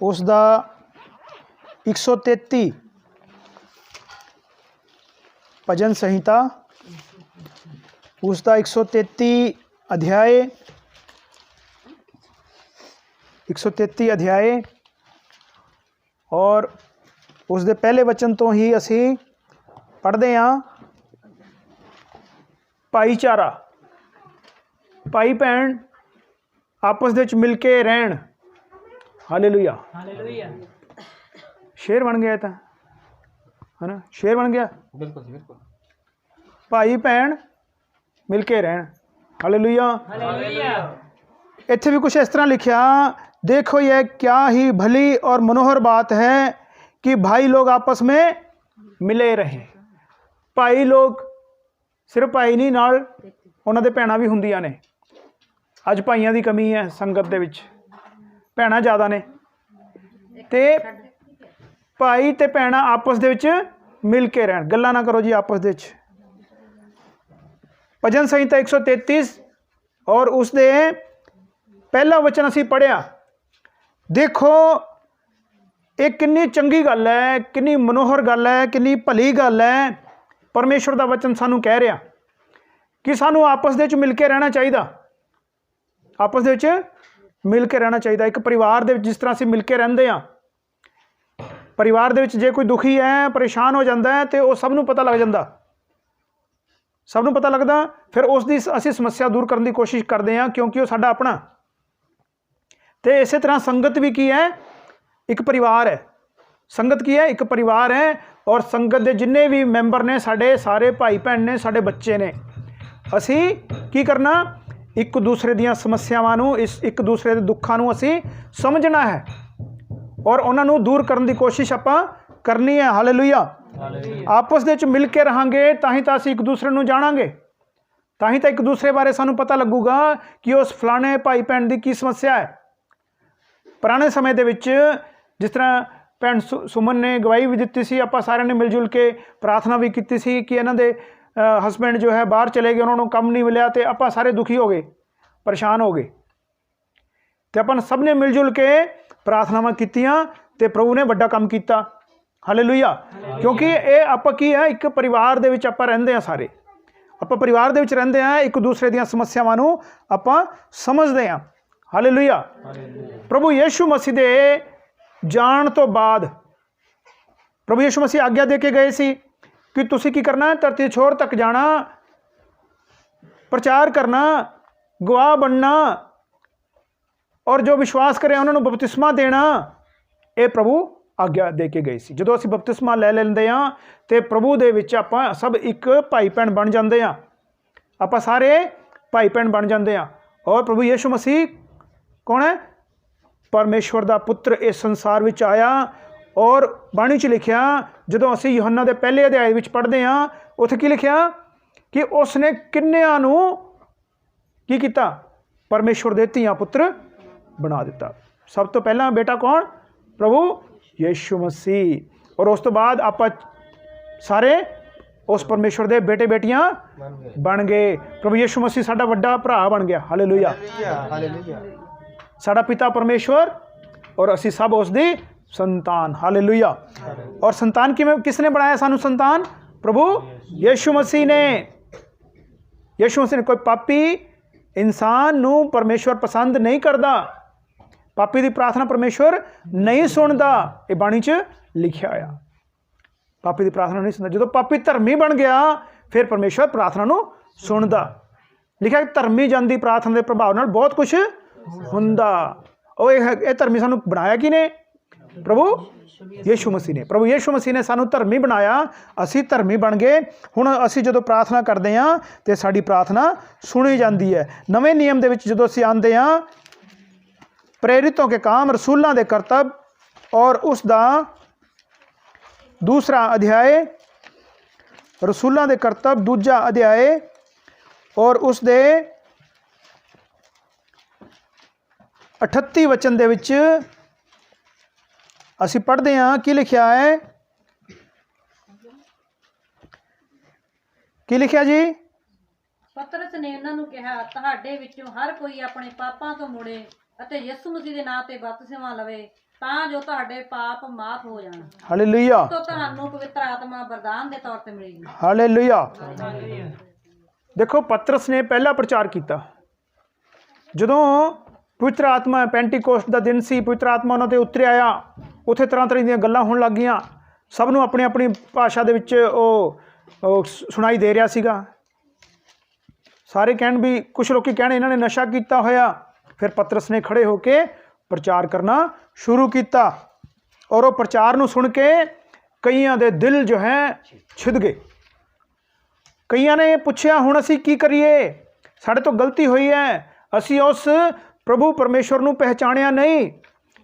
उसका 133 भजन संहिता उसका 133 अध्याय 133 अध्याय और उसके पहले वचन तो ही असी पढ़ते हाँ भाईचारा भाई भैन आपस में मिल के रहन। हालेलुया शेर बन गया था है ना, शेर बन गया। बिल्कुल बिल्कुल भाई भैन मिल के रहन। हालेलुया। इत्थे भी कुछ इस तरह लिखा, देखो यह क्या ही भली और मनोहर बात है कि भाई लोग आपस में मिले रहें। भाई लोग सिर्फ भाई नहीं, नाल उन्हां दे भैणां भी हुंदियां ने। अज भाइयों की कमी है संगत दे विच, भैणां ज़्यादा ने, ते भाई ते भैणां आपस दे विच मिल के रहन, गल्लां ना करो जी आपस दे विच। भजन संहिता 133 और उसदे पहला वचन असी पढ़िया। देखो एक कितनी चंगी गल है, कितनी मनोहर गल है, कितनी भली गल है। परमेश्वर का वचन सानू कह रहा कि सानू आपस दे विच मिल के रहना चाहिए, आपस दे विच मिल के रहना चाहिए। एक परिवार दे विच जिस तरह असी मिल के रहंदे हां, परिवार दे विच जे कोई दुखी है, परेशान हो जाता है, तो वह सब नूं पता लग जाता, सब नूं पता लगता। फिर उसकी असी समस्या दूर करने की कोशिश करते हैं, क्योंकि वह साडा अपना। तो इस तरह संगत भी की है, एक परिवार है। संगत की है, एक परिवार है। और संगत के जिन्ने भी मैंबर ने, साडे सारे भाई भैन ने, साडे बच्चे ने। असी की करना, एक दूसरे दियां समस्यावां नूं, इस एक दूसरे के दुखां नूं असी समझना है और उन्हां नूं दूर करने की कोशिश आपां करनी है। हालेलुया। आपस दे विच मिल के रहांगे तां ही तां असी एक दूसरे नूं जाणांगे, तां ही तां एक दूसरे बारे सानूं पता लगूगा कि उस फलाने भाई भैन की की समस्या है। पुराने समय दे विच जिस तरह भैन सुमन ने गवाही भी दी सी, आपां सारिਆਂ ने मिलजुल के प्रार्थना भी की सी कि इन्हां दे हसबैंड जो है बाहर चले गए, उन्होंने काम नहीं मिलिया, तो आपां सारे दुखी हो गए, परेशान हो गए। तो अपन सब ने मिलजुल के प्रार्थनावां कीतियां ते प्रभु ने वड्डा काम किया। हालेलुया। क्योंकि ये आपां की है, एक परिवार दे विच आपां रहिंदे हां, सारे आपां परिवार दे विच रहिंदे हां, एक दूसरे दियां समस्यावां नूं आपां समझदे हां। हालेलुया। प्रभु यीशु मसीह दे जाण तो बाद प्रभु यीशु मसीह आग्ञा दे के गए सी कि तुसी की करना है, धरती छोर तक जाना, प्रचार करना, गवाह बनना और जो विश्वास करें उन्होंने बपतिस्मा देना। ये प्रभु आग्ञा दे के गए सी। जो असी बपतिस्मा ले लेंदे हां ते प्रभु दे विच आपां सब एक भाई भैन बन जाते हैं, आपां सारे भाई भैन बन जाते हैं। और प्रभु यीशु मसीह कौन है? परमेश्वर का पुत्र इस संसार विच आया। और बाणी च लिखिया, जो असी यूहन्ना के पहले अध्याय विच पढ़ते हैं, उत्थे की लिखिया कि उसने किन्नियां नूं की कीता? परमेश्वर दे धीआं पुत्र बना दिता। सब तो पहला बेटा कौन? प्रभु यीशु मसीह। और उस तो बाद आप सारे उस परमेश्वर दे बेटे बेटियां बन गए। प्रभु यीशु मसीह साडा वड्डा भरा बन गया। हालेलुया। साडा पिता परमेश्वर और असी सब उसदी संतान। हालेलुया। और संतान किसने बनाया सानू? संतान प्रभु यीशु मसीह ने। यीशु मसीह ने। कोई पापी इंसान नू परमेश्वर पसंद नहीं करता, पापी की प्रार्थना परमेश्वर नहीं सुनता। ये बाणी च लिखा होया, पापी की प्रार्थना नहीं सुनता। जो पापी धर्मी बन गया फिर परमेश्वर प्रार्थना नू सुनता। लिखा धर्मी जन की प्रार्थना के प्रभाव नाल बहुत कुछ हुंदा। और ये धर्मी सानू बनाया किने? प्रभु यीशु मसीह ने। प्रभु यीशु मसीह ने सानू धर्मी बनाया, असी धर्मी बन गए। हुण असी जो प्रार्थना करते हैं तो साड़ी प्रार्थना सुनी जाती है। नवे नियम के विच जो असी आते हैं, प्रेरितों के काम, रसूलों के कर्तव्य और उसका दूसरा अध्याय, रसूलों के कर्तव्य दूजा अध्याय और उसके 38 वचन दे विच असी पढ़ते हैं कि लिखा है? की लिखा जी? पतरस ने उन्हां नूं कहा, तुहाडे विचों हर कोई अपने पापां तो मुड़े ਅਤੇ ਯਿਸੂ ਮਸੀਹ ਦੇ ਨਾਂ ਤੇ ਬਪਤਿਸਮਾ ਲਵੇ ਤਾਂ ਜੋ ਤੁਹਾਡੇ ਪਾਪ ਮਾਫ ਹੋ ਜਾਣ। ਹਾਲੇਲੂਇਆ, ਤੋਂ ਤੁਹਾਨੂੰ ਪਵਿੱਤਰ ਆਤਮਾ ਵਰਦਾਨ ਦੇ ਤੌਰ ਤੇ ਮਿਲੇਗੀ। ਹਾਲੇਲੂਇਆ। ਦੇਖੋ ਪਤਰਸ ਨੇ ਪਹਿਲਾ ਪ੍ਰਚਾਰ ਕੀਤਾ ਜਦੋਂ ਪਵਿੱਤਰ ਆਤਮਾ, ਪੈਂਟੀਕੋਸਟ ਦਾ ਦਿਨ ਸੀ, ਪਵਿੱਤਰ ਆਤਮਾ ਉਹਨਾਂ ਤੇ ਉਤਰਿਆ ਆ। ਉੱਥੇ ਤਰ੍ਹਾਂ ਤਰ੍ਹਾਂ ਦੀਆਂ ਗੱਲਾਂ ਹੋਣ ਲੱਗ ਗਈਆਂ, ਸਭ ਨੂੰ ਆਪਣੀ ਆਪਣੀ ਭਾਸ਼ਾ ਦੇ ਵਿੱਚ ਉਹ ਸੁਣਾਈ ਦੇ ਰਿਹਾ ਸੀਗਾ। ਸਾਰੇ ਕਹਿਣ ਵੀ, ਕੁਛ ਲੋਕੀ ਕਹਿਣ ਇਹਨਾਂ ਨੇ ਨਸ਼ਾ ਕੀਤਾ ਹੋਇਆ। ਫਿਰ ਪਤਰਸ ਨੇ ਖੜੇ ਹੋ ਕੇ ਪ੍ਰਚਾਰ ਕਰਨਾ ਸ਼ੁਰੂ ਕੀਤਾ ਔਰ ਉਹ ਪ੍ਰਚਾਰ ਨੂੰ ਸੁਣ ਕੇ ਕਈਆਂ ਦੇ ਦਿਲ ਜੋ ਹੈ ਛਿਦ ਗਏ। ਕਈਆਂ ਨੇ ਪੁੱਛਿਆ ਹੁਣ ਅਸੀਂ ਕੀ ਕਰੀਏ, ਸਾਡੇ ਤੋਂ ਗਲਤੀ ਹੋਈ ਹੈ, ਅਸੀਂ ਉਸ ਪ੍ਰਭੂ ਪਰਮੇਸ਼ਵਰ ਨੂੰ ਪਹਿਚਾਣਿਆ ਨਹੀਂ,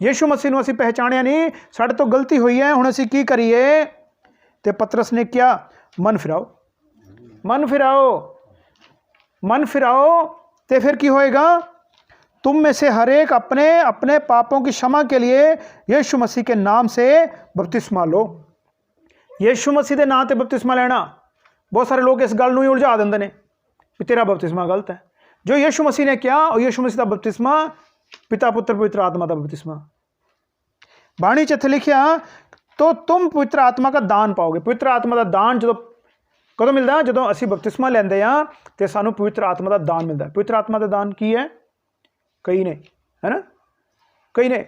ਯਿਸੂ ਮਸੀਹ ਨੂੰ ਅਸੀਂ ਪਹਿਚਾਣਿਆ ਨਹੀਂ, ਸਾਡੇ ਤੋਂ ਗਲਤੀ ਹੋਈ ਹੈ, ਹੁਣ ਅਸੀਂ ਕੀ ਕਰੀਏ। ਤੇ ਪਤਰਸ ਨੇ ਕਿਹਾ ਮਨ ਫਿਰਾਓ, ਮਨ ਫਿਰਾਓ, मन फिराओ। तो फिर की होएगा, तुम में से हर एक अपने अपने पापों की क्षमा के लिए यीशु मसीह के नाम से बपतिस्मा लो। यीशु मसीह के नाम से बपतिस्मा लेना, बहुत सारे लोग इस गल नूं ही उलझा देंदे ने कि तेरा बपतिस्मा गलत है। जो यीशु मसीह ने किया, और यीशु मसीह का बपतिस्मा पिता पुत्र पवित्र आत्मा का बपतिस्मा। बाणी च इत्थे लिखिया तो तुम पवित्र आत्मा का दान पाओगे। पवित्र आत्मा का दान जो कदों मिलता, जो असी बपतिस्मा लेंदे हाँ तो सानू पवित्र आत्मा का दान मिलता। पवित्र आत्मा का दान की है, कई ने है ना, कई ने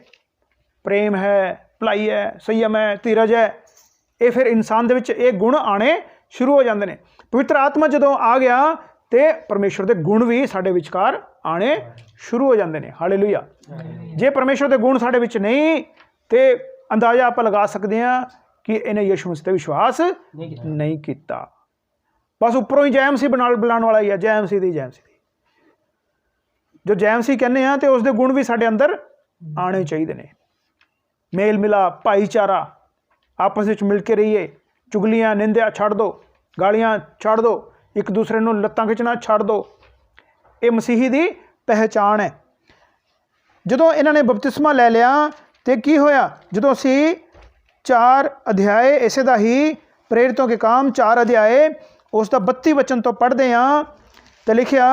प्रेम है, भलाई है, संयम है, धीरज है। ये फिर इंसान दे विच ये गुण आने शुरू हो जाते हैं। पवित्र आत्मा जो आ गया तो परमेश्वर के गुण भी साडे विचकार आने शुरू हो जाते हैं। हालेलुया। जे परमेश्वर के गुण साडे विच नहीं तो अंदाजा आप लगा सकते हैं कि इन्हें यीशु मसीह ते विश्वास नहीं किया। बस उपरों ही जय मसीह बुलाने वाला ही है, जय मसीह दी, जय मसीह दी। जो जय मसीह कहने हैं तो उसके गुण भी साडे अंदर आने चाहिए ने। मेल मिला, भाईचारा, आपस में मिल के रहिए, चुगलियां निंदिया छड़ दो, गालियां छड़ दो, एक दूसरे नूं लत्तां खिंचना छड़ दो। ये मसीही दी पहचान है। जदों इन्हां ने बपतिस्मा ले लिया तो की होया, जदों असी 4 अध्याय इसे दा ही प्रेरितों के काम 4 अध्याय उसका 32 वचन तो पढ़ते हैं तो लिखिया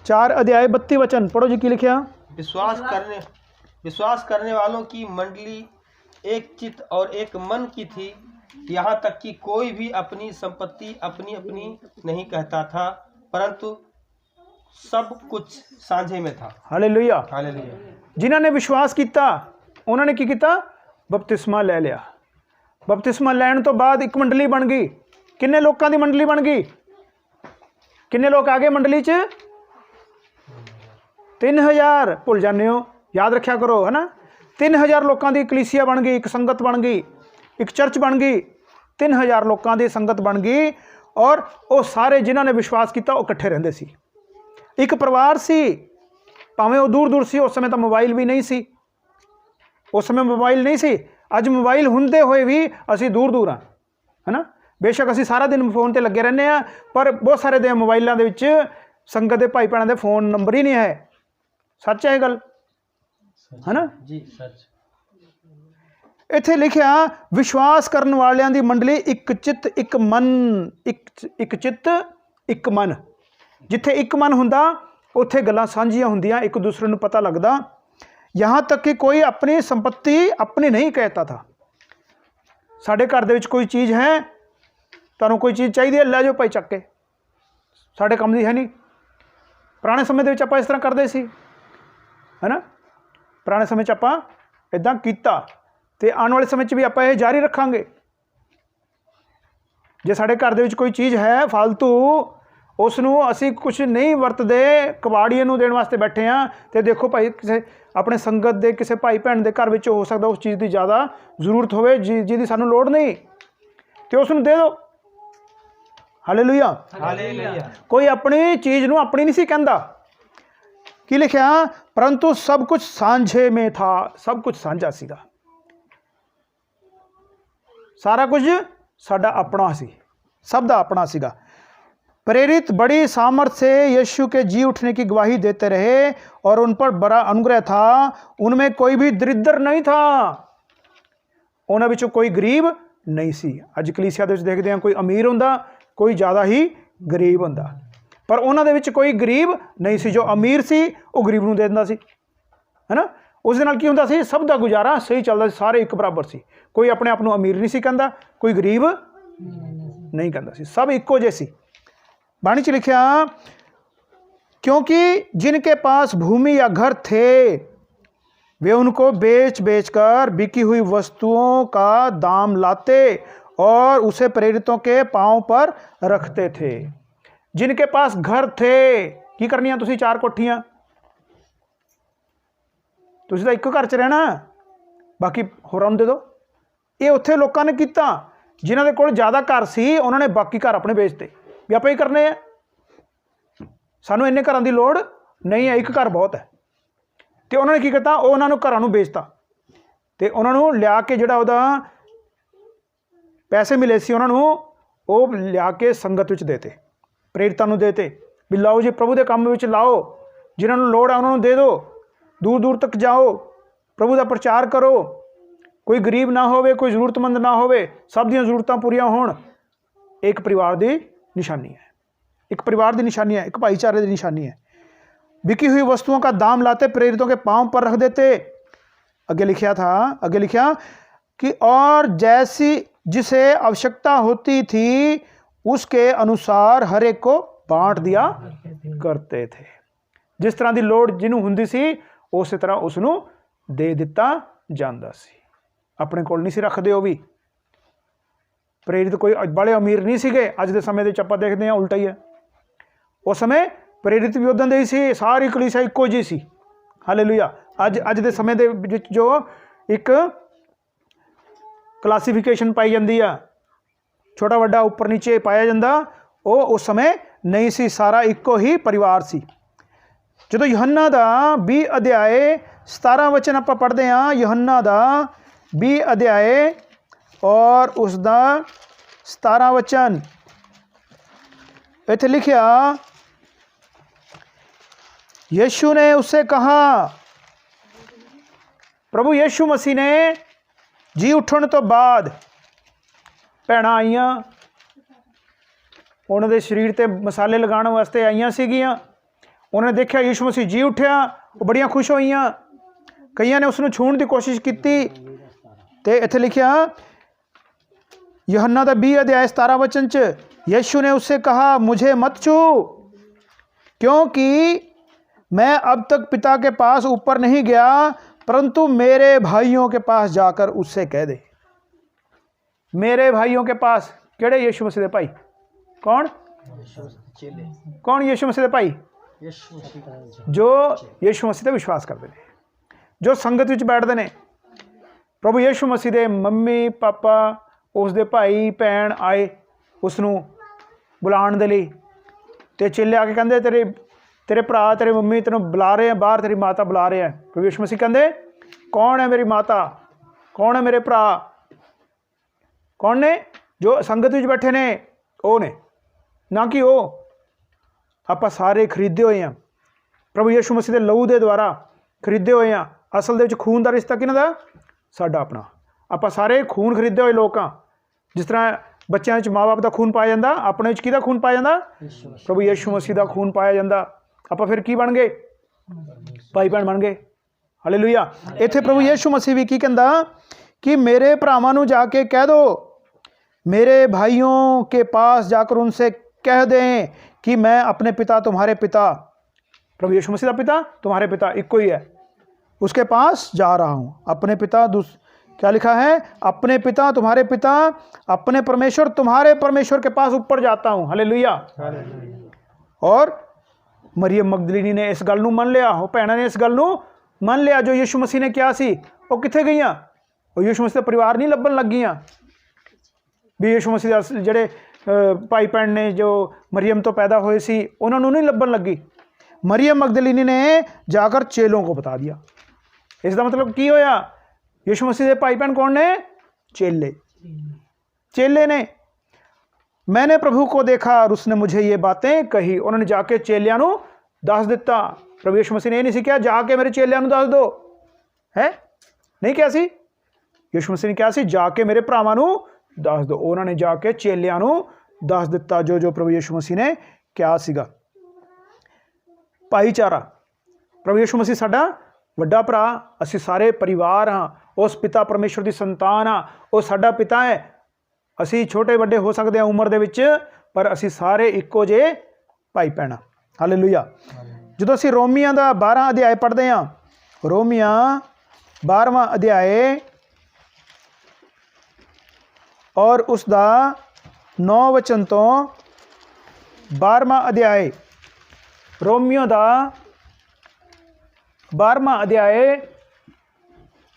4 अध्याय 32 वचन पढ़ो जी। की लिखिया, विश्वास करने वालों की मंडली एक चित्त और एक मन की थी, यहाँ तक कि कोई भी अपनी संपत्ति अपनी अपनी नहीं कहता था, परंतु सब कुछ साझे में था। Hallelujah, hallelujah. जिन्होंने विश्वास किया उन्होंने की किया, बपतिस्मा ले लिया। बपतिस्मा लैन तो बाद एक मंडली बन गई। किन्ने लोगों की मंडली बन गई, किन्ने लोग आ गए मंडली च, 3000। भुल जाने हो, याद रखा करो है ना। 3000 लोगों की कलीसिया बन गई, एक संगत बन गई, एक चर्च बन गई। 3000 लोगों की संगत बन गई और वो सारे जिन्होंने विश्वास किया वो इकट्ठे रहंदे सी, एक परिवार सी। भावें वो दूर दूर सी, उस समय तो मोबाइल भी नहीं सी, उस समय मोबाइल नहीं सी। अज मोबाइल हुंदे होए भी असी दूर दूर हाँ, है ना। बेशक असी सारा दिन फोन ते लगे रहने हैं, पर बहुत सारे दे मोबाइलों के विच संगत के भाई भैनों के फोन नंबर ही नहीं है। सच है गल, है ना जी, सच। इत्थे लिखिया विश्वास करने वालियां दी मंडली एक चित्त एक मन, एक चित्त एक मन। जिथे एक मन हुंदा उत्थे गल्लां साझियां हुंदियां, एक दूसरे नूं पता लगदा। यहाँ तक कि कोई अपनी संपत्ति अपनी नहीं कहता था। साडे घर दे विच कोई चीज़ है, तुहानूं कोई चीज़ चाहिए लै जाओ भाई चक के, साडे काम दी है नहीं। पुराने समय दे विच आपां इस तरह करदे सी, है ना। पुराने समय च आपां इदां कीता ते आने वाले समय च भी आपां इह जारी रखांगे। जे साडे घर दे विच कोई चीज़ है फालतू, उसनूं असी कुछ नहीं वरतदे, कबाड़ीए नूं देण वास्ते बैठे हाँ, तो देखो भाई किसी अपने संगत दे किसी भाई भैन दे घर विच हो सकदा उस चीज़ की ज़्यादा जरूरत होवे जिहदी सानूं लोड़ नहीं, तो उसनूं दे दो। Hallelujah, hallelujah. कोई अपनी चीज़ नूं अपनी नहीं सी कहंदा। की लिखिया, परंतु सब कुछ सांझे में था, सब कुछ साझा सीगा, सारा कुछ साडा अपना सी, सब दा अपना सीगा। प्रेरित बड़ी सामर्थ से यीशु के जी उठने की गवाही देते रहे और उन पर बड़ा अनुग्रह था। उनमें कोई भी दरिद्र नहीं था, उन्हां विचों कोई गरीब नहीं सी। अज कलीसिया दे विच देखदे हां कोई अमीर हुंदा, कोई ज़्यादा ही गरीब हुंदा, पर उन्हां दे विच कोई गरीब नहीं सी। जो अमीर सी वो गरीब नूं दे दिंदा सी, है ना। ਉਸ ਦੇ ਨਾਲ ਕੀ ਹੁੰਦਾ ਸੀ, ਸਭ ਦਾ ਗੁਜ਼ਾਰਾ ਸਹੀ ਚੱਲਦਾ ਸੀ, ਸਾਰੇ ਇੱਕ ਬਰਾਬਰ ਸੀ। ਕੋਈ ਆਪਣੇ ਆਪ ਨੂੰ ਅਮੀਰ ਨਹੀਂ ਸੀ ਕਹਿੰਦਾ, ਕੋਈ ਗਰੀਬ नहीं कहता सी, सब इक्को जैसी। बाणी च लिखिया क्योंकि जिनके पास भूमि या घर थे वे उनको बेच बेच कर बिकी हुई वस्तुओं का दाम लाते और उसे प्रेरितों के पांव पर रखते थे। जिनके पास घर थे की करनिया तुसी 4 कोठियां, तुसी तो एक घर च रहना, बाकी होरां नूं दे दो। ये उत्थे लोकां ने कीता, जिन्हां दे कोल ज़्यादा घर सी उन्होंने बाकी घर अपने बेचते भी आप ही करने हैं, सानू इन्ने घरां दी लोड़ नहीं है, एक घर बहुत है। तो उन्होंने की किया, उन्होंने घरां नूं बेचता तो उन्होंने लिया के जिहड़ा उहदा पैसे मिले सी उन्होंने वो लिया के संगत विच देते, प्रेरितां नूं देते भी लाओ जी प्रभु के काम विच लाओ, जिन्हां नूं लोड़ है उन्होंने दे दो, दूर दूर तक जाओ, प्रभु का प्रचार करो, कोई गरीब ना होवे, कोई जरूरतमंद ना होवे, सब दी जरूरतां पूरियां होण। एक परिवार की निशानी है, एक परिवार की निशानी है, एक भाईचारे की निशानी है। बिकी हुई वस्तुओं का दाम लाते प्रेरितों के पांव पर रख देते। आगे लिखा था, आगे लिखा कि और जैसी जिसे आवश्यकता होती थी उसके अनुसार हर एक को बांट दिया करते थे। जिस तरह की लोड़ जिन्हों हुंदी सी उस तरह उसनूं दे दिता जांदा सी। अपने कोल नहीं सी रखते। वो भी प्रेरित कोई बड़े अमीर नहीं सीगे। अज के समय आप देखते हैं उल्टा ही है। उस समय प्रेरित भी उदां दे ही सी, सारी कलीसिया इक्को जी सी। हालेलुया। अज के समय दे विच जो एक क्लासीफिकेशन पाई जाती है, छोटा वड्डा उपर नीचे पाया जाता, वो उस समय नहीं सी, सारा इक्को ही परिवार सी। जो यूहन्ना दा 20 अध्याय 17 वचन आप पढ़ते हैं, यूहन्ना दा 20 अध्याय और उसका 17 वचन इत्थे लिखिया, यीशु ने उससे कहा, प्रभु यीशु मसीह ने जी उठण तो बाद भैणां आईयां, उन्होंने शरीर ते मसाले लगाने वास्ते आईयां सीगियां। उन्होंने देखा यीशु मसीह जी उठिया, वो बड़ियां खुश होईयां। कईयां ने उसनूं छूण की कोशिश की। तो इत्थे लिखिया यूहन्ना दा 20 अध्याय 17 वचन च, यीशु ने उससे कहा, मुझे मत छू, क्योंकि मैं अब तक पिता के पास ऊपर नहीं गया, परंतु मेरे भाइयों के पास जाकर उससे कह दे। मेरे भाइयों के पास केड़े? यीशु मसीह दे भाई। कौन? कौन यीशु मसीह दे भाई? जो यीशु मसीह ते विश्वास करते हैं, जो संगत विच बैठते हैं। प्रभु यीशु मसीह दे मम्मी पापा उसके भाई भैन आए उसनूं बुलाण दे लई, ते चेले आके कहंदे तेरे तेरे भरा तेरे मम्मी तेनों बुला रहे हैं बाहर, तेरी माता बुला रहे हैं। प्रभु यीशु मसीह कहंदे कौन है मेरी माता, कौन है मेरे भरा, कौन ने? जो संगत विच बैठे ने वो ने, ना कि वो। आप सारे खरीदे हुए हैं प्रभु यीशु मसीह के लहू के द्वारा, खरीदे हुए हैं। असल दे विच खून का रिश्ता किहनां दा? साडा अपना। आप सारे खून खरीदे हुए लोग हाँ। जिस तरह बच्चों माँ बाप का खून पाया जाता, अपने किहदा खून पाया जाता? प्रभु यीशु मसीह का खून पाया जाता। आप फिर की बन गए? भाई भैन बन गए। हालेलुया। इत्थे प्रभु यीशु मसीह भी की कहंदा कि मेरे भरावां नूं जाके कह दो, मेरे भाइयों के पास जाकर उनसे कह दें कि मैं अपने पिता तुम्हारे पिता, प्रभु यीशु मसीह का पिता तुम्हारे पिता इक्को ही है, उसके पास जा रहा हूँ। अपने पिता क्या लिखा है? अपने पिता तुम्हारे पिता, अपने परमेश्वर तुम्हारे परमेश्वर के पास ऊपर जाता हूँ। हालेलुया। और मरियम मगदलीनी ने इस गल नूं मन लिया, वो भैणां ने इस गल नूं मन लिया जो यीशु मसीह ने किया सी। वो कित्थे गईयां? वो यीशु मसीह दा परिवार नहीं लभन लग गईयां भी यीशु मसीह दा जिहड़े भाई भैन ने जो मरियम तो पैदा हुए सी उन्होंने नहीं लभन लगी। मरियम मगदलीनी ने जाकर चेलों को बता दिया। इसका मतलब की होया? यीशु मसीह के भाई भैन कौन ने? चेले। चेले ने मैंने प्रभु को देखा और उसने मुझे ये बातें कही। उन्होंने जाके चेलियां नूं दस दिता। प्रभु यीशु मसीह ने ये नहीं सीखा जाके मेरे चेलियां नूं दस दो, है नहीं क्या सी? यीशु मसीह ने क्या सी? जाके मेरे भरावां नूं दस दो। उन्होंने जाके चेलियां नूं दस दिता जो जो प्रभु यीशु मसीह ने क्या सीगा। भाईचारा। प्रभु यीशु मसीह साडा ਵੱਡਾ ਭਰਾ, ਅਸੀਂ ਸਾਰੇ ਪਰਿਵਾਰ ਹਾਂ, ਉਸ ਪਿਤਾ ਪਰਮੇਸ਼ਵਰ ਦੀ ਸੰਤਾਨ ਹਾਂ, ਉਹ ਸਾਡਾ ਪਿਤਾ ਹੈ। ਅਸੀਂ ਛੋਟੇ ਵੱਡੇ ਹੋ ਸਕਦੇ ਹਾਂ ਉਮਰ ਦੇ ਵਿੱਚ, ਪਰ ਅਸੀਂ ਸਾਰੇ ਇੱਕੋ ਜਿਹੇ ਭਾਈ ਭੈਣ। ਹਾਲੇਲੂਇਆ। ਜਦੋਂ ਅਸੀਂ ਰੋਮੀਆਂ ਦਾ 12 ਅਧਿਆਇ ਪੜ੍ਹਦੇ ਹਾਂ, ਰੋਮੀਆਂ 12ਵਾਂ ਅਧਿਆਇ ਔਰ ਉਸ ਦਾ 9 ਵਚਨ ਤੋਂ 12ਵਾਂ ਅਧਿਆਇ, रोमियो दा 12वां अध्याय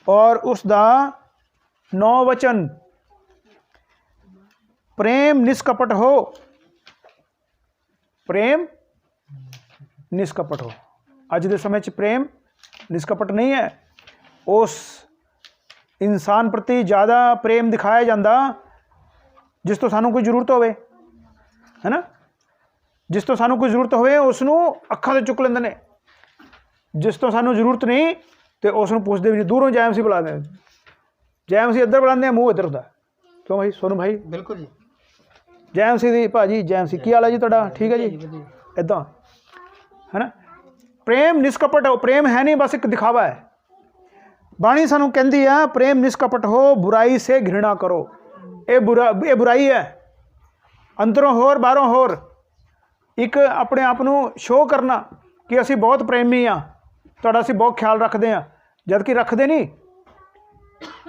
और उसका 9 वचन, प्रेम निष्कपट हो, प्रेम निष्कपट हो। अज के समय च प्रेम निष्कपट नहीं है। उस इंसान प्रति ज़्यादा प्रेम दिखाया जाता जिस तो सानू कोई जरूरत होवे, है ना। जिस तो सानू कोई जरूरत होवे उसनू अखां ते चुक लेंदे ने, जिस तो सानू जरूरत नहीं तो उसनू पुछदे भी नहीं, दूरों जय मसीह बुलाते हैं, जय मसीह इधर बुलाते हैं, मुँह इधर होता। क्यों भाई सोनू भाई? बिल्कुल जी। जय मसीह दी भाजी, जय मसीह, की हाल है जी तुहाडा? ठीक है जी, इदां है ना। प्रेम निष्कपट हो, प्रेम है नहीं, बस एक दिखावा है। बाणी सानू कहती है प्रेम निष्कपट हो, बुराई से घृणा करो। ये बुराई है, अंदरों होर बाहरों होर, एक अपने आप को शो करना कि असी बहुत प्रेमी हाँ, तुहाडा असी बहुत ख्याल रखते हैं, जबकि रखते नहीं,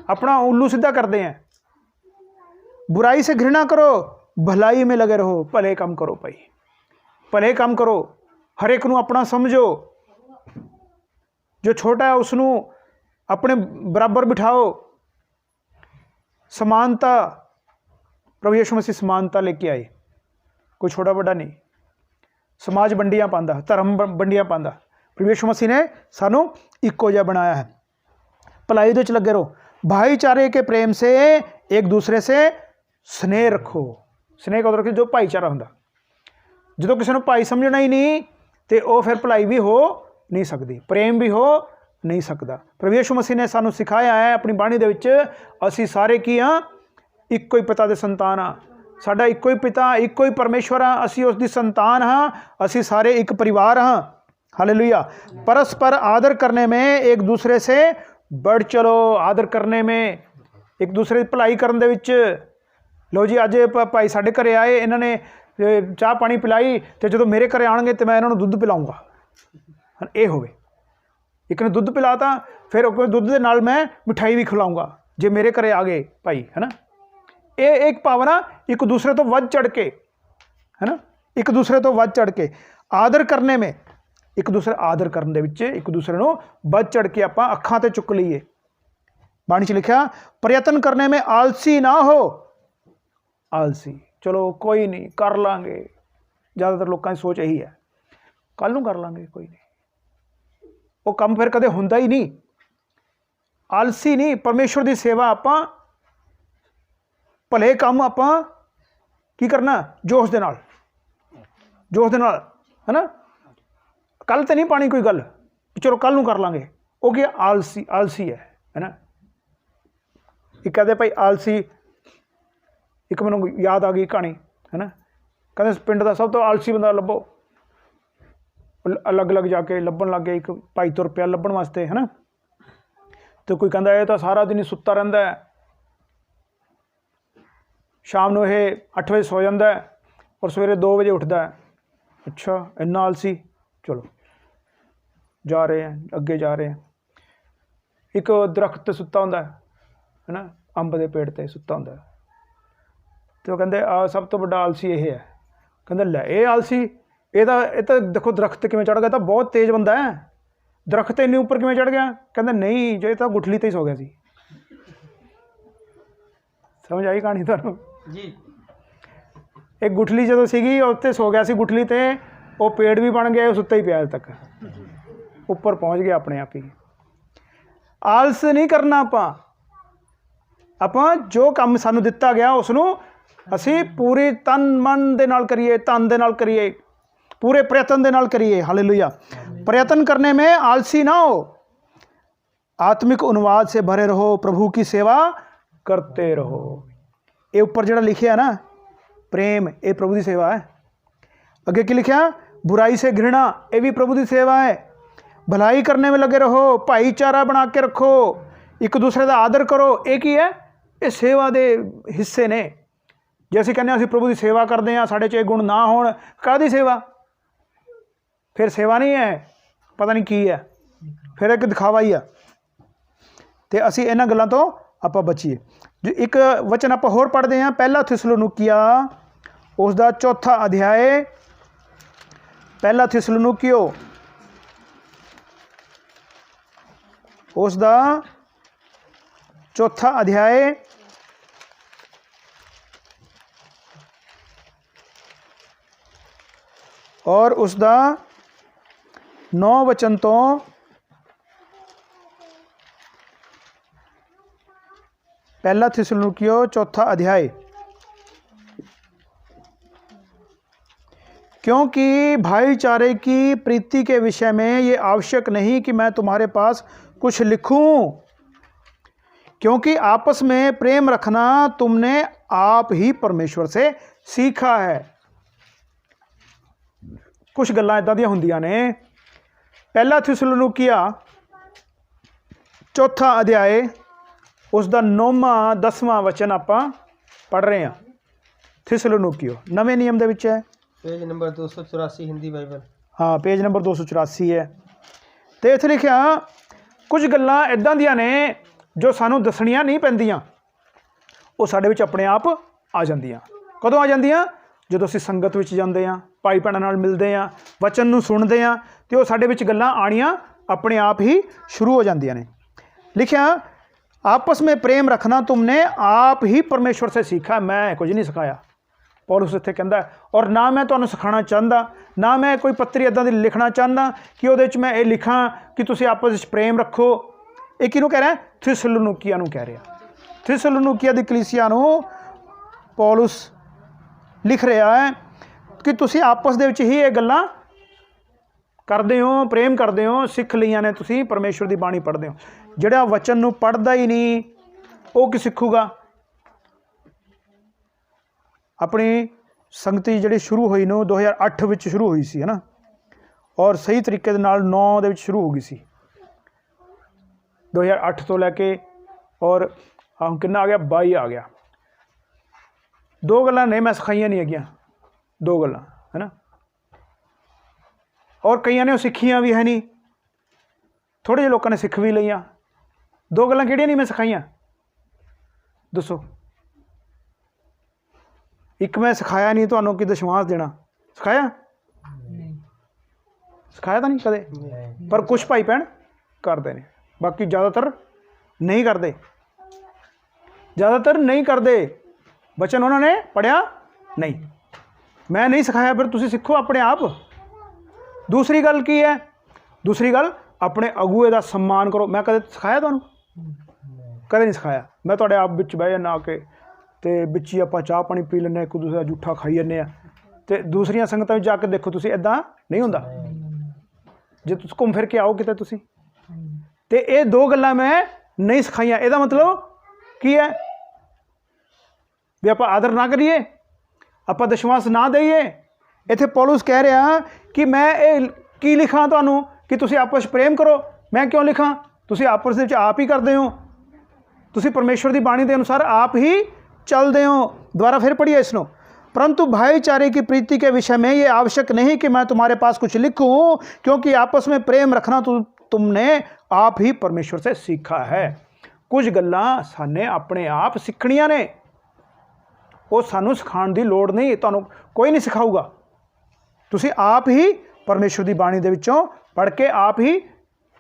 अपना उल्लू सीधा करते हैं। बुराई से घृणा करो, भलाई में लगे रहो, भले काम करो भाई, भले काम करो, हर एक नू अपना समझो, जो छोटा है उसनू अपने बराबर बिठाओ। समानता, प्रभु यीशु मसीह समानता लेके आए, कोई छोटा बड़ा नहीं। समाज वंडियां पांदा, धर्म वंडियां पांदा, प्रभु यीशु मसीह ने सानू इक्को जिहा बनाया है। भलाई दे च लगे रहो, भाईचारे के प्रेम से एक दूसरे से स्नेह रखो। स्नेह कदों रखो जो भाईचारा हुंदा। जो किसी को भाई समझना ही नहीं तो वह फिर भलाई भी हो नहीं सकती, प्रेम भी हो नहीं सकता। प्रभु यीशु मसीह ने सानू सिखाया है अपनी बाणी दे विच, असी सारे की हाँ, इक्को ही पिता दे संतान हाँ, साडा इक्को ही पिता, इक्को ही परमेश्वर हाँ, असी उसकी संतान हाँ, असी सारे एक परिवार हाँ। हालेलुया। परस्पर आदर करने में एक दूसरे से बढ़ चलो, आदर करने में एक दूसरे की भलाई करने दे विच। लो जी अज भाई साडे घरे आए, इन्होंने चाह पानी पिलाई, तो जो मेरे घरे आएंगे तो मैं इन्होंने दुध पिलाऊंगा, ये होवे। एक ने दुध पिलाता, फिर दुध के नाल मैं मिठाई भी खिलाऊंगा जे मेरे घरे आ गए भाई, है ना। ये एक भावना एक दूसरे तो वध चढ़ के, है ना, एक दूसरे तो वध चढ़ के आदर करने में, एक दूसरे आदर करने दे विच एक दूसरे को वध चढ़ के आपां अखां ते चुक लईए। बाणी च लिखा प्रयत्न करने में आलसी ना हो। आलसी चलो कोई नहीं कर लांगे, ज़्यादातर लोगों की सोच यही है, कल नूं कर लांगे, कोई नहीं, वो काम फिर कदे हुंदा ही नहीं। आलसी नहीं, परमेश्वर की सेवा आपां भले काम आपां की करना जोश दे नाल, जोश दे नाल, है ना। कल तो नहीं पानी कोई गल, चलो कल नूं कर लांगे, वो क्या आलसी, आलसी है ना। एक कहते भाई आलसी, एक मैनूं याद आ गई कहानी, है ना, कहते पिंड का सब तो आलसी बंदा लभो, अलग अलग जाके लभन लग गए। एक भाई तुर पिया लभन वास्ते, है ना, तो कोई कहता ये तो सारा दिन ही सुत्ता रहिंदा है, शाम नूं ये 8 बजे सो जाता है और सवेरे 2 बजे उठता है। अच्छा इन्ना आलसी, चलो जा रहे हैं, अगे जा रहे हैं। एक दरख्त सुत्ता हुंदा है ना, अंब के पेड़ ते सुत्ता हुंदा है, तो कहते सब तो बड़ा आलसी ये है। कहते लै ये आलसी, ये तो देखो दरख्त किवें चढ़ गया, तो बहुत तेज बंदा है, दरख्त इन्नी उपर किवें चढ़ गया। कहते नहीं जो ये तो गुठली ते ही सो गया सी। समझ आई कहानी तुहानूं जी। एक गुठली जो सीगी उत्ते सो गया सी गुठली ते, वो पेड़ भी बन गया, सुत्ता ही पिया अज तक, उपर पहुँच गया अपने आप ही। आलस नहीं करना, आपां जो काम सानू दिता गया उसनूं असी पूरी तन मन दे नाल करिए, धन दे नाल करिए, पूरे प्रयत्न दे नाल करिए। हालेलुया। प्रयत्न करने में आलसी ना हो, आत्मिक अनुवाद से भरे रहो, प्रभु की सेवा करते रहो। ये ऊपर जो लिखे है ना प्रेम, ये प्रभु की सेवा है। अगे की लिखा बुराई से घृणा, ये भी प्रभु की सेवा है। भलाई करने में लगे रहो, भाईचारा बना के रखो, एक दूसरे का आदर करो। एक ही है ये सेवा के हिस्से ने। जे असीं कहने असीं प्रभु की सेवा करते हैं, साढ़े च गुण ना होण, काहदी सेवा? फिर सेवा नहीं है, पता नहीं की है, फिर एक दिखावा ही है। तो असीं इन्हां गल्लां तो आपां बचीए। जो एक वचन आपां होर पढ़ते हैं, पहला थिस्सलुनीकिया उसका 4 अध्याय, पहला थिस्सलुनीकियो उसका 4 अध्याय और उसका 9 वचन तो पहला थिस्सलुनीकियो 4 अध्याय। क्योंकि भाईचारे की प्रीति के विषय में ये आवश्यक नहीं कि मैं तुम्हारे पास कुछ लिखूं, क्योंकि आपस में प्रेम रखना तुमने आप ही परमेश्वर से सीखा है। कुछ गल्लां इदां दियां हुंदियां ने। पहला थिस्सलुनीकिया 4 अध्याय उसका 9वां 10वां वचन आपां पढ़ रहे हैं। थिस्सलुनीकियो नवे नियम दे विच है, पेज नंबर 284 हिंदी बाइबल। हाँ, पेज नंबर 284 है। तो इत्थे लिखिया कुछ गल्लां इदां दियां ने जो सानू दसणियां नहीं पैंदियां, वो साडे विच अपने आप आ जांदियां। कदों आ जांदियां? जदों असीं संगत विच जांदे हां, भाई भैणां नाल मिलदे हां, वचन नूं सुणदे हां, ते वो साडे विच गल्लां आणियां अपने आप ही शुरू हो जांदियां ने। लिखिया आपस में प्रेम रखना तुमने आप ही परमेश्वर से सीखा, मैं कुछ नहीं सिखाया। पौलुस इत्थे कहंदा है, और ना मैं तुहानूं सिखाना चाहता, ना मैं कोई पत्री इदां दी लिखना चाहता कि उहदे च मैं ये लिखां कि तुसीं आपस विच प्रेम रखो। ये किहनूं कह रहा है? थिस्सलुनीकिया नूं कह रहा। थिस्सलुनीकिया दी कलीसिया नूं पौलुस लिख रहा है कि तुसीं आपस दे विच ही ये गल्लां करदे हो, प्रेम करदे हो, सिख लईआं ने तुसीं, परमेश्वर दी बाणी पढ़दे हो। जिहड़ा वचन नूं पढ़दा ही नहीं वो की सिखूगा? अपनी संगति जिहड़ी शुरू हुई नूं 2008 विच शुरू हुई सी, है ना, और सही तरीके दे नाल 9 दे विच शुरू हो गई सी। 2008 तो लैके और हम कितना आ गया, 22 आ गया। 2 गल्लां ने मैं सिखाइयां नहीं हैगियां, 2 गल्लां, है ना, और कईयां ने वो सिखियां भी है नहीं, थोड़े जे लोगों ने सिख भी लईआं। 2 गल्लां किहड़ियां नहीं मैं सिखाइयां? दसो। एक मैं सिखाया नहीं तुहानूं कि दशवांश देना, सिखाया? सिखाया तो नहीं कदे, पर कुछ भाई भैन करते हैं, बाकी ज़्यादातर नहीं करते, ज़्यादातर नहीं करते। बचन उन्होंने पढ़िया नहीं, मैं नहीं सिखाया, फिर तुसीं सीखो अपने आप। दूसरी गल की है? दूसरी गल अपने अगुए का सम्मान करो। मैं कदे सिखाया तुहानूं? कदे नहीं सिखाया। मैं तुहाडे आप विच बह जाना आके ते विच ही आपां चाह पानी पी लैंदे, एक दूसरे जूठा खाई जन्ने आ, ते दूसरियां संगतां विच जाके देखो तुसीं इदां नहीं हुंदा। जे तुसीं घूम फिर के आओ किते तुसीं, ते ये 2 गल्लां मैं नहीं सिखाइयां। इहदा मतलब की है? भी आपां आदर ना करिए, आपां दशवांश ना दईए। इत्थे पौलुस कह रहा कि मैं ये की लिखां तुहानूं कि तुसीं आपस प्रेम करो। मैं क्यों लिखां? तुसीं आपस विच आप ही करदे हो, तुसीं परमेश्वर की बाणी के अनुसार आप ही चलते हो। दोबारा फिर पढ़िए इसनों। परंतु भाईचारे की प्रीति के विषय में ये आवश्यक नहीं कि मैं तुम्हारे पास कुछ लिखूं, क्योंकि आपस में प्रेम रखना तुमने आप ही परमेश्वर से सीखा है। कुछ गल्लां साने अपने आप सीखणियां ने, वो सानू सिखाउण दी लोड़ नहीं, तुहानूं कोई नहीं सिखाऊगा। तुसीं आप ही परमेश्वर की बाणी दे विचों पढ़ के आप ही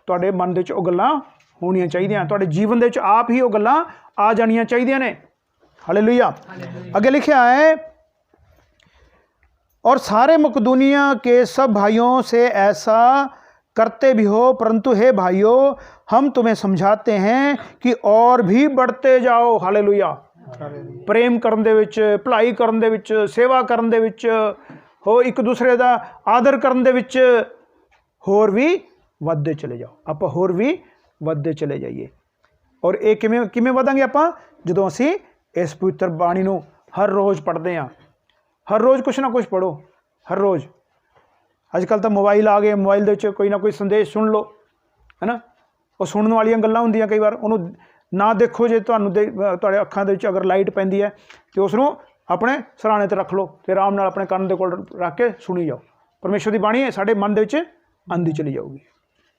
तुहाडे मन दे विच वो गल्लां होणियां चाहीदियां, तुहाडे जीवन दे विच आप ही वो गल्लां आ जाणियां चाहीदियां ने। हालेलुया। आगे लिखा है, और सारे मकदूनिया के सब भाइयों से ऐसा करते भी हो, परंतु हे भाइयों हम तुम्हें समझाते हैं कि और भी बढ़ते जाओ। हालेलुया। प्रेम करन दे विच, भलाई करन दे विच, सेवा करन दे विच, हो एक दूसरे का आदर करन दे विच होर भी वधदे चले जाओ। आपां होर भी वधदे चले जाइए। और ये किवें किवें वधांगे आपां? जदों असीं इस पवित्र बाणी नूं हर रोज़ पढ़ते हैं। हर रोज़ कुछ ना कुछ पढ़ो, हर रोज़ अजकल तो मोबाइल आ गए, मोबाइल ਦੇ ਵਿੱਚ ਕੋਈ ਨਾ ਕੋਈ ਸੰਦੇਸ਼ ਸੁਣ ਲਓ, ਹੈ ਨਾ। ਉਹ ਸੁਣਨ ਵਾਲੀਆਂ ਗੱਲਾਂ ਹੁੰਦੀਆਂ, ਕਈ ਵਾਰ ਉਹਨੂੰ ਨਾ ਦੇਖੋ। ਜੇ ਤੁਹਾਨੂੰ ਤੁਹਾਡੇ ਅੱਖਾਂ ਦੇ ਵਿੱਚ ਅਗਰ ਲਾਈਟ ਪੈਂਦੀ ਹੈ ਤੇ ਉਸ ਨੂੰ ਆਪਣੇ ਸਰਾਣੇ ਤੇ ਰੱਖ ਲਓ ਤੇ ਆਰਾਮ ਨਾਲ ਆਪਣੇ ਕੰਨ ਦੇ ਕੋਲ ਰੱਖ ਕੇ ਸੁਣੀ ਜਾਓ। ਪਰਮੇਸ਼ਰ ਦੀ ਬਾਣੀ ਸਾਡੇ ਮਨ ਦੇ ਵਿੱਚ ਆਉਂਦੀ ਚਲੀ ਜਾਊਗੀ,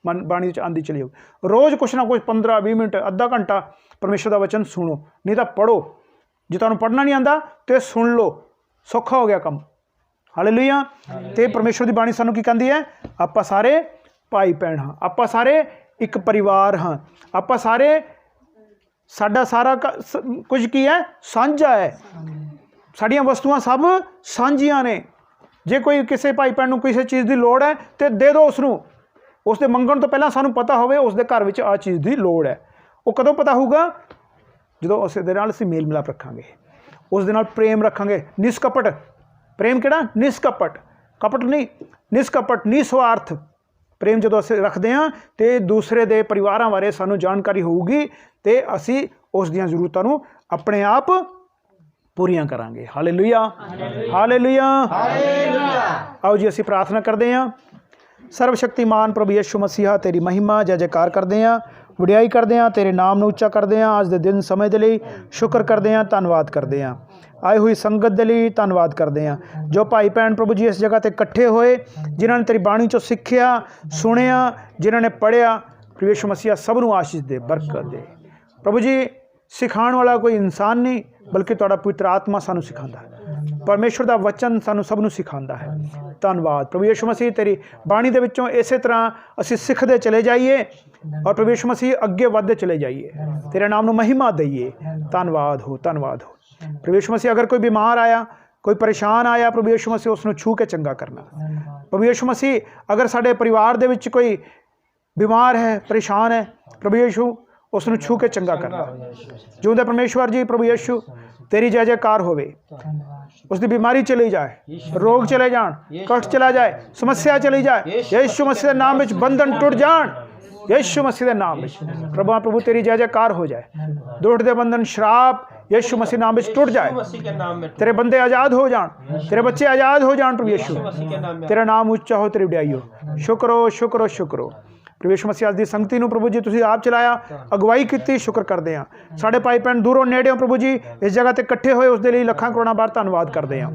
ਮਨ ਬਾਣੀ ਵਿੱਚ ਆਉਂਦੀ ਚਲੀ ਜਾਊਗੀ। ਰੋਜ਼ ਕੁਛ ਨਾ ਕੁਛ 15-20 ਮਿੰਟ, ਅੱਧਾ ਘੰਟਾ ਪਰਮੇਸ਼ਰ ਦਾ ਵਚਨ ਸੁਣੋ, ਨਹੀਂ ਤਾਂ ਪੜ੍ਹੋ। ਜੇ ਤੁਹਾਨੂੰ ਪੜ੍ਹਨਾ ਨਹੀਂ ਆਉਂਦਾ ਤੇ ਸੁਣ ਲਓ, ਸੌਖਾ ਹੋ ਗਿਆ ਕੰਮ। ਹਾਲੇਲੂਇਆ। ਤੇ ਪਰਮੇਸ਼ਰ ਦੀ ਬਾਣੀ ਸਾਨੂੰ ਕੀ ਕਹਿੰਦੀ ਹੈ? ਆਪਾਂ ਸਾਰੇ ਭਾਈ ਭੈਣ ਹਾਂ, ਆਪਾਂ ਸਾਰੇ ਇੱਕ ਪਰਿਵਾਰ ਹਾਂ, ਆਪਾਂ ਸਾਰੇ, ਸਾਡਾ ਸਾਰਾ ਕੁਝ ਕੀ ਹੈ? ਸਾਂਝਾ ਹੈ। ਸਾਡੀਆਂ ਵਸਤੂਆਂ ਸਭ ਸਾਂਝੀਆਂ ਨੇ। ਜੇ ਕੋਈ ਕਿਸੇ ਭਾਈ ਭੈਣ ਨੂੰ ਕਿਸੇ ਚੀਜ਼ ਦੀ ਲੋੜ ਹੈ ਤੇ ਦੇ ਦਿਓ ਉਸਨੂੰ। ਉਸ ਦੇ ਮੰਗਣ ਤੋਂ ਪਹਿਲਾਂ ਸਾਨੂੰ ਪਤਾ ਹੋਵੇ ਉਸ ਦੇ ਘਰ ਵਿੱਚ ਆਹ ਚੀਜ਼ ਦੀ ਲੋੜ ਹੈ। ਉਹ ਕਦੋਂ ਪਤਾ ਹੋਊਗਾ? ਜਦੋਂ ਉਸ ਦੇ ਨਾਲ ਅਸੀਂ ਮੇਲ ਮਿਲਾਪ ਰੱਖਾਂਗੇ, ਉਸ ਦੇ ਨਾਲ ਪ੍ਰੇਮ ਰੱਖਾਂਗੇ, ਨਿਸ਼ਕਪਟ। ਪ੍ਰੇਮ ਕਿਹੜਾ? ਨਿਸ਼ਕਪਟ, ਕਪਟ ਨਹੀਂ, ਨਿਸ਼ਕਪਟ, ਨਿਸਵਾਰਥ ਪ੍ਰੇਮ ਜਦੋਂ ਅਸੀਂ ਰੱਖਦੇ ਹਾਂ ਤੇ ਦੂਸਰੇ ਦੇ ਪਰਿਵਾਰਾਂ ਬਾਰੇ ਸਾਨੂੰ ਜਾਣਕਾਰੀ ਹੋਊਗੀ ਤੇ ਅਸੀਂ ਉਸ ਦੀਆਂ ਜ਼ਰੂਰਤਾਂ ਨੂੰ ਆਪਣੇ ਆਪ ਪੂਰੀਆਂ ਕਰਾਂਗੇ। ਹਾਲੇਲੂਇਆ, ਹਾਲੇਲੂਇਆ, ਆਓ ਜੀ ਅਸੀਂ ਪ੍ਰਾਰਥਨਾ ਕਰਦੇ ਹਾਂ। ਸਰਵਸ਼ਕਤੀਮਾਨ ਪ੍ਰਭੂ ਯਿਸੂ ਮਸੀਹਾ, ਤੇਰੀ ਮਹਿਮਾ ਜੈ ਜੈਕਾਰ ਕਰਦੇ ਹਾਂ, ਵਡਿਆਈ ਕਰਦੇ ਹਾਂ, ਤੇਰੇ ਨਾਮ ਨੂੰ ਉੱਚਾ ਕਰਦੇ ਹਾਂ। ਅੱਜ ਦੇ ਦਿਨ ਸਮੇਂ ਦੇ ਲਈ ਸ਼ੁਕਰ ਕਰਦੇ ਹਾਂ, ਧੰਨਵਾਦ ਕਰਦੇ ਹਾਂ। ਆਈ ਹੋਈ ਸੰਗਤ ਦੇ ਲਈ ਧੰਨਵਾਦ ਕਰਦੇ ਹਾਂ। ਜੋ ਭਾਈ ਭੈਣ ਪ੍ਰਭੂ ਜੀ ਇਸ ਜਗ੍ਹਾ ਤੇ ਇਕੱਠੇ ਹੋਏ, ਜਿਨ੍ਹਾਂ ਨੇ ਤੇਰੀ ਬਾਣੀ ਚੋਂ ਸਿੱਖਿਆ, ਸੁਣਿਆ, ਜਿਨ੍ਹਾਂ ਨੇ ਪੜ੍ਹਿਆ, ਪ੍ਰਭੂ ਯਿਸੂ ਮਸੀਹਾ ਸਭ ਨੂੰ ਆਸ਼ੀਸ਼ ਦੇ, ਬਰਕਤ ਦੇ। ਪ੍ਰਭੂ ਜੀ ਸਿਖਾਉਣ ਵਾਲਾ ਕੋਈ ਇਨਸਾਨ ਨਹੀਂ, ਬਲਕਿ ਤੁਹਾਡਾ ਪਵਿੱਤਰ ਆਤਮਾ ਸਾਨੂੰ ਸਿਖਾਉਂਦਾ ਹੈ। ਪਰਮੇਸ਼ਰ ਦਾ ਵਚਨ ਸਾਨੂੰ ਸਭ ਨੂੰ ਸਿਖਾਉਂਦਾ ਹੈ। ਧੰਨਵਾਦ ਪ੍ਰਭੂ ਯਿਸੂ ਮਸੀਹ, ਤੇਰੀ ਬਾਣੀ ਦੇ ਵਿੱਚੋਂ ਇਸੇ ਤਰ੍ਹਾਂ ਅਸੀਂ ਸਿੱਖਦੇ ਚਲੇ ਜਾਈਏ ਔਰ ਪ੍ਰਭੂ ਯਿਸੂ ਮਸੀਹ ਅੱਗੇ ਵੱਧਦੇ ਚਲੇ ਜਾਈਏ, ਤੇਰੇ ਨਾਮ ਨੂੰ ਮਹਿਮਾ ਦਈਏ। ਧੰਨਵਾਦ ਹੋ, ਧੰਨਵਾਦ ਹੋ। ਪ੍ਰਭੂ ਯਿਸੂ ਮਸੀਹ, ਅਗਰ ਕੋਈ ਬਿਮਾਰ ਆਇਆ, ਕੋਈ ਪਰੇਸ਼ਾਨ ਆਇਆ, ਪ੍ਰਭੂ ਯਿਸੂ ਮਸੀਹ ਉਸ ਨੂੰ ਛੂਹ ਕੇ ਚੰਗਾ ਕਰਨਾ। ਪ੍ਰਭੂ ਯਿਸੂ ਮਸੀਹ, ਅਗਰ ਸਾਡੇ ਪਰਿਵਾਰ ਦੇ ਵਿੱਚ ਕੋਈ ਬਿਮਾਰ ਹੈ, ਪਰੇਸ਼ਾਨ ਹੈ, ਪ੍ਰਭੂ ਯਿਸੂ ਉਸ ਨੂੰ ਛੂਹ ਕੇ ਚੰਗਾ ਕਰਨਾ। ਜਿਉਂਦੇ ਪਰਮੇਸ਼ਵਰ ਜੀ, ਪ੍ਰਭੂ ਯਿਸੂ तेरी जय जयकार होवे, उसकी बीमारी चली जाए, रोग चले जान, कष्ट चला जाए, समस्या चली जाए, यीशु मसीह के नाम में बंधन टूट जान, यीशु मसीह के नाम में। प्रभु तेरी जय जयकार हो जाए, दुष्ट दे बंधन श्राप यीशु मसीह नाम में टूट जाए, तेरे बंदे आज़ाद हो जान, तेरे बच्चे आज़ाद हो जान। प्रभु यीशु तेरा नाम उच्चा हो, तेरी वडियाई हो। शुक्र हो, शुक्र हो, शुक्र हो। प्रभु यीशु मसीह आज की संगति ਨੂੰ ਪ੍ਰਭੂ ਜੀ ਤੁਸੀਂ ਆਪ ਚਲਾਇਆ, ਅਗਵਾਈ ਕੀਤੀ, ਸ਼ੁਕਰ ਕਰਦੇ ਹਾਂ। ਸਾਡੇ ਭਾਈ ਭੈਣ ਦੂਰੋਂ ਨੇੜਿਓਂ ਪ੍ਰਭੂ ਜੀ ਇਸ ਜਗ੍ਹਾ ਤੇ ਇਕੱਠੇ ਹੋਏ, ਉਸ ਦੇ ਲਈ ਲੱਖਾਂ ਕਰੋੜਾਂ ਬਾਰ ਧੰਨਵਾਦ ਕਰਦੇ ਹਾਂ।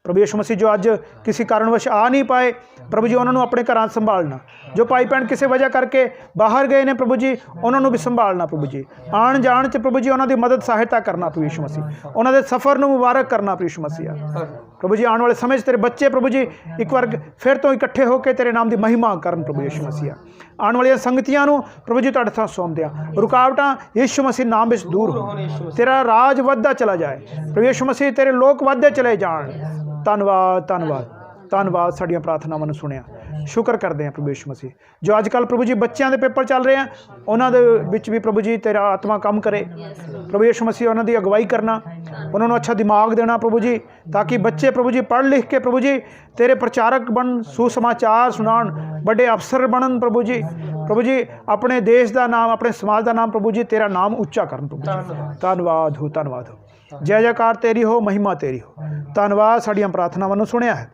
ਪ੍ਰਭੂ ਯਿਸੂ ਮਸੀਹ ਜੋ ਅੱਜ ਕਿਸੇ ਕਾਰਨਵਸ਼ ਆ ਨਹੀਂ ਪਾਏ, ਪ੍ਰਭੂ ਜੀ ਉਹਨਾਂ ਨੂੰ ਆਪਣੇ ਘਰਾਂ ਸੰਭਾਲਣਾ। ਜੋ ਭਾਈ ਭੈਣ ਕਿਸੇ ਵਜ੍ਹਾ ਕਰਕੇ ਬਾਹਰ ਗਏ ਨੇ, ਪ੍ਰਭੂ ਜੀ ਉਹਨਾਂ ਨੂੰ ਵੀ ਸੰਭਾਲਣਾ। ਪ੍ਰਭੂ ਜੀ ਆਉਣ ਜਾਣ 'ਚ ਪ੍ਰਭੂ ਜੀ ਉਹਨਾਂ ਦੀ ਮਦਦ ਸਹਾਇਤਾ ਕਰਨਾ। ਪ੍ਰਭੂ ਯਿਸੂ ਮਸੀਹ ਉਹਨਾਂ ਦੇ ਸਫ਼ਰ ਨੂੰ ਮੁਬਾਰਕ ਕਰਨਾ। ਪ੍ਰਭੂ ਯਿਸੂ ਮਸੀਹ ਪ੍ਰਭੂ ਜੀ ਆਉਣ ਵਾਲੇ ਸਮੇਂ 'ਚ ਤੇਰੇ ਬੱਚੇ ਪ੍ਰਭੂ ਜੀ ਇੱਕ ਵਾਰ ਫਿਰ ਤੋਂ ਇਕੱਠੇ ਹੋ ਕੇ ਤੇਰੇ ਨਾਮ ਦੀ ਮਹਿਮਾ ਕਰਨ। ਪ੍ਰਭੂ ਯਿਸੂ ਮਸੀਹ ਆਉਣ ਵਾਲੀਆਂ ਸੰਗਤੀਆਂ ਨੂੰ ਪ੍ਰਭੂ ਜੀ ਤੁਹਾਡੇ ਸਾਥ ਸੌਂਪਦੇ ਹਾਂ। ਰੁਕਾਵਟਾਂ ਯਿਸੂ ਮਸੀਹ ਨਾਮ ਵਿੱਚ ਦੂਰ ਹੋ, ਤੇਰਾ ਰਾਜ ਵੱਧਦਾ ਚਲਾ ਜਾਏ। ਪ੍ਰਭੂ ਯਿਸੂ ਮਸੀਹ ਤੇਰੇ ਲੋਕ ਵੱਧਦੇ ਚਲੇ ਜਾਣ। ਧੰਨਵਾਦ, ਧੰਨਵਾਦ, ਧੰਨਵਾਦ। ਸਾਡੀਆਂ ਪ੍ਰਾਰਥਨਾਵਾਂ ਨੂੰ ਸੁਣਿਆ, ਸ਼ੁਕਰ ਕਰਦੇ ਹਾਂ ਪ੍ਰਭੂ ਯਿਸੂ ਮਸੀਹ। ਜੋ ਅੱਜ ਕੱਲ੍ਹ ਪ੍ਰਭੂ ਜੀ ਬੱਚਿਆਂ ਦੇ ਪੇਪਰ ਚੱਲ ਰਹੇ ਆ, ਉਹਨਾਂ ਦੇ ਵਿੱਚ ਵੀ ਪ੍ਰਭੂ ਜੀ ਤੇਰਾ ਆਤਮਾ ਕੰਮ ਕਰੇ। ਪ੍ਰਭੂ ਯਿਸੂ ਮਸੀਹ ਉਹਨਾਂ ਦੀ ਅਗਵਾਈ ਕਰਨਾ, ਉਹਨਾਂ ਨੂੰ ਅੱਛਾ ਦਿਮਾਗ ਦੇਣਾ ਪ੍ਰਭੂ ਜੀ, ਤਾਂ ਕਿ ਬੱਚੇ ਪ੍ਰਭੂ ਜੀ ਪੜ੍ਹ ਲਿਖ ਕੇ ਪ੍ਰਭੂ ਜੀ ਤੇਰੇ ਪ੍ਰਚਾਰਕ ਬਣਨ, ਸੁਸਮਾਚਾਰ ਸੁਣਾਉਣ, ਵੱਡੇ ਅਫਸਰ ਬਣਨ। ਪ੍ਰਭੂ ਜੀ, ਪ੍ਰਭੂ ਜੀ ਆਪਣੇ ਦੇਸ਼ ਦਾ ਨਾਮ, ਆਪਣੇ ਸਮਾਜ ਦਾ ਨਾਮ ਪ੍ਰਭੂ ਜੀ ਤੇਰਾ ਨਾਮ ਉੱਚਾ ਕਰਨ। ਪ੍ਰਭੂ ਜੀ ਧੰਨਵਾਦ ਹੋ, ਧੰਨਵਾਦ ਹੋ। ਜੈ ਜੈਕਾਰ ਤੇਰੀ ਹੋ, ਮਹਿਮਾ ਤੇਰੀ ਹੋ। ਧੰਨਵਾਦ, ਸਾਡੀਆਂ ਪ੍ਰਾਰਥਨਾਵਾਂ ਨੂੰ ਸੁਣਿਆ ਹੈ।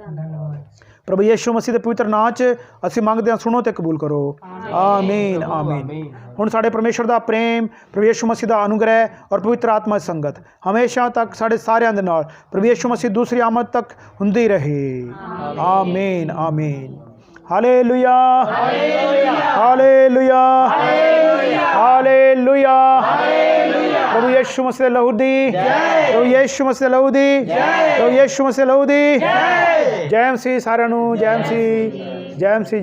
ਪ੍ਰਭੂ ਯਿਸੂ ਮਸੀਹ ਦੇ ਪਵਿੱਤਰ ਨਾਂ 'ਚ ਅਸੀਂ ਮੰਗਦੇ ਹਾਂ, ਸੁਣੋ ਤੇ ਕਬੂਲ ਕਰੋ। ਆਮੀਨ, ਆਮੀਨ। ਹੁਣ ਸਾਡੇ ਪਰਮੇਸ਼ਰ ਦਾ ਪ੍ਰੇਮ, ਪ੍ਰਭੂ ਯਿਸੂ ਮਸੀਹ ਦਾ ਅਨੁਗ੍ਰਹਿ ਔਰ ਪਵਿੱਤਰ ਆਤਮਾ ਦੀ ਸੰਗਤ ਹਮੇਸ਼ਾ ਤੱਕ ਸਾਡੇ ਸਾਰਿਆਂ ਦੇ ਨਾਲ, ਪ੍ਰਭੂ ਯਿਸੂ ਮਸੀਹ ਦੂਸਰੀ ਆਮਦ ਤੱਕ ਹੁੰਦੀ ਰਹੇ। ਆਮੀਨ, ਆਮੀਨ। ਹਾਲੇਲੂਇਆ, ਹਾਲੇਲੂਇਆ, ਹਾਲੇਲੂਇਆ। प्रभु यीशु मसीह लहू दी, प्रभु यीशु मसीह लहू दी, प्रभु यीशु मसीह लहू दी। जय मसीह साਰਿਆਂ ਨੂੰ, जय मसीह, जय मसीह।